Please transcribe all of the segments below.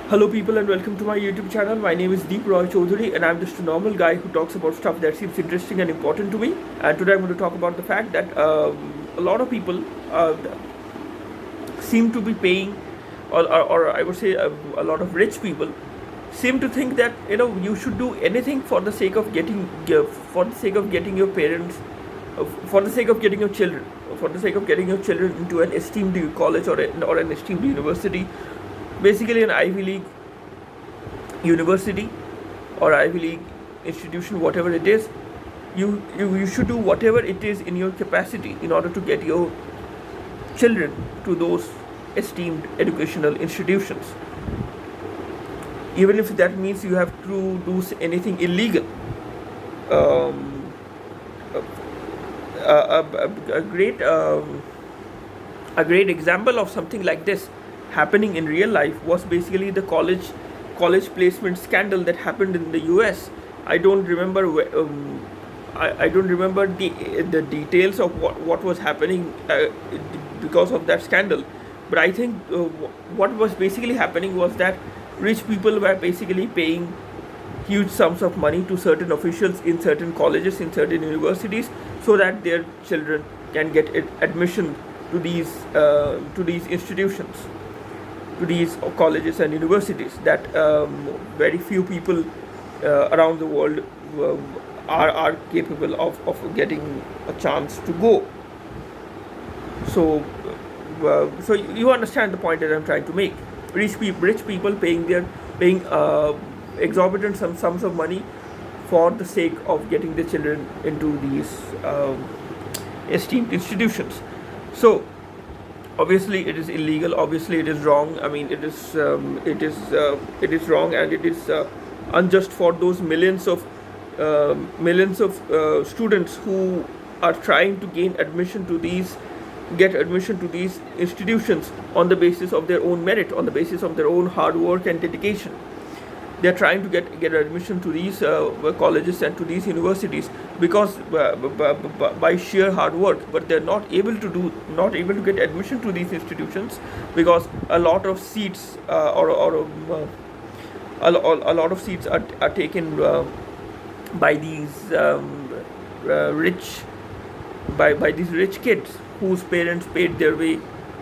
Hello people and welcome to my YouTube channel. My name is Deep Roy Chaudhary and I'm just a normal guy who talks about stuff that seems interesting and important to me. And today I'm going to talk about the fact that a lot of people seem to be paying, or I would say a lot of rich people seem to think that you should do anything for the sake of for the sake of getting your parents, for the sake of getting your children, for the sake of getting your children into an esteemed college or an esteemed university, basically an Ivy League university or Ivy League institution, whatever it is. You should do whatever it is in your capacity in order to get your children to those esteemed educational institutions, even if that means you have to do anything illegal. Um, a great a great example of something like this happening in real life was basically the college placement scandal that happened in the US. I don't remember I don't remember the details of what was happening because of that scandal, but I think what was basically happening was that rich people were basically paying huge sums of money to certain officials in certain colleges, in certain universities, so that their children can get admission to these institutions, to these colleges and universities that very few people around the world are capable of getting a chance to go. So you understand the point that I'm trying to make. Rich people paying exorbitant sums of money for the sake of getting their children into these esteemed institutions. So obviously it is illegal. Obviously it is wrong. I mean, it is wrong, and it is unjust for those millions of students who are trying to get admission to these institutions on the basis of their own merit, on the basis of their own hard work and dedication. They are trying to get admission to these colleges and to these universities because by sheer hard work, but they're not able to get admission to these institutions because a lot of seats a lot of seats are taken by these rich by these rich kids whose parents paid their way,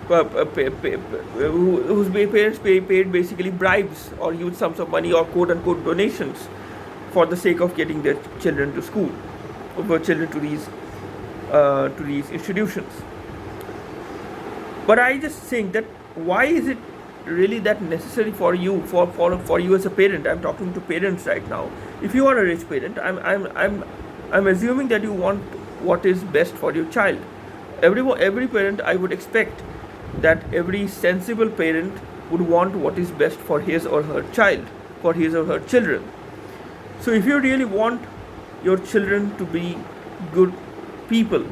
whose parents paid basically bribes or huge sums of money or quote unquote donations for the sake of getting their children to school, or children to these institutions. But I just think that why is it really that necessary for you as a parent? I'm talking to parents right now. If you are a rich parent, I'm assuming that you want what is best for your child. Every parent, I would expect that every sensible parent would want what is best for his or her child, for his or her children. So if you really want your children to be good people,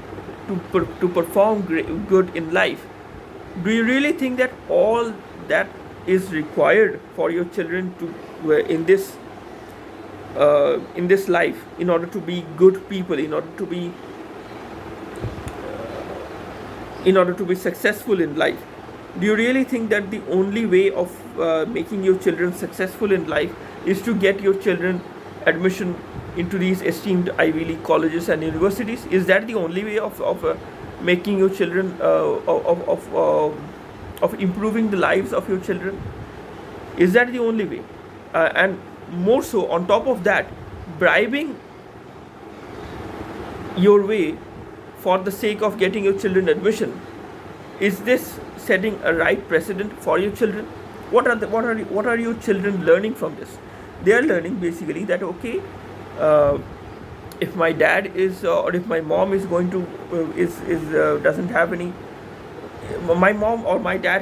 to perform good in life, do you really think that all that is required for your children to in this life, in order to be good people, in order to be successful in life, do you really think that the only way of making your children successful in life is to get your children admission into these esteemed Ivy League colleges and universities? Is that the only way of making your children of improving the lives of your children? Is that the only way? And more so, on top of that, bribing your way for the sake of getting your children admission, is this setting a right precedent for your children? What are your children learning from this? They are learning basically that, okay, if my dad is or if my mom is going to doesn't have any, my mom or my dad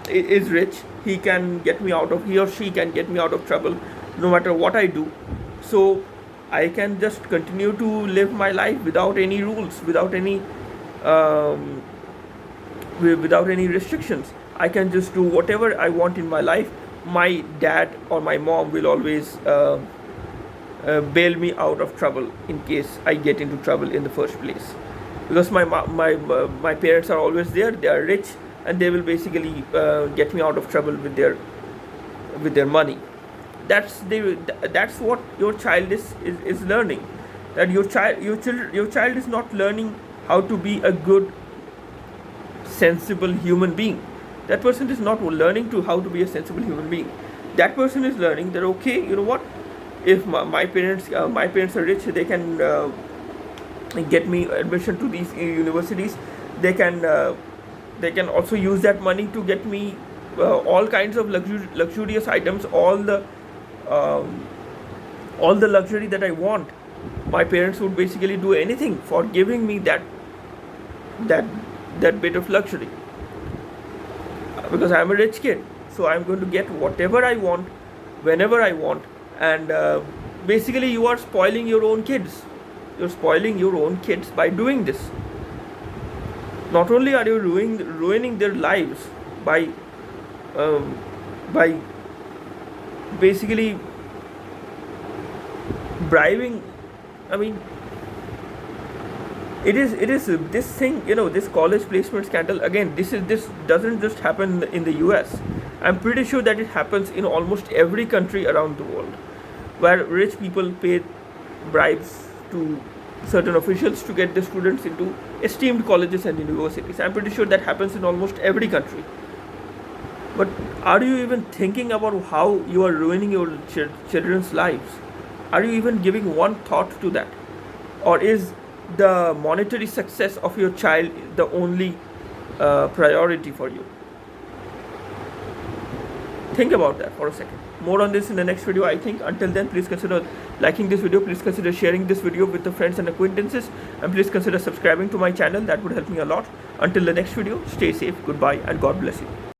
is rich, he or she can get me out of trouble no matter what I do. So I can just continue to live my life without any rules, without any restrictions. I can just do whatever I want in my life. My dad or my mom will always bail me out of trouble in case I get into trouble in the first place, because my parents are always there. They are rich, and they will basically get me out of trouble with their with their money. That's what your child is learning. That your child is not learning how to be a good, sensible human being. That person is not learning to how to be a sensible human being. That person is learning that, okay, you know what, if my parents are rich, they can get me admission to these universities. They can also use that money to get me all kinds of luxurious items, um, all the luxury that I want. My parents would basically do anything for giving me that that bit of luxury, because I'm a rich kid. So I'm going to get whatever I want, whenever I want, and basically you are spoiling your own kids. You're spoiling your own kids by doing this. Not only are you ruining their lives um, by basically bribing. I mean, it is this thing, this college placement scandal. Again, this doesn't just happen in the US. I'm pretty sure that it happens in almost every country around the world, where rich people pay bribes to certain officials to get the students into esteemed colleges and universities. I'm pretty sure that happens in almost every country. But are you even thinking about how you are ruining your children's lives? Are you even giving one thought to that? Or is the monetary success of your child the only priority for you? Think about that for a second. More on this in the next video, I think. Until then, please consider liking this video, please consider sharing this video with the friends and acquaintances, and please consider subscribing to my channel. That would help me a lot. Until the next video, stay safe, goodbye, and God bless you.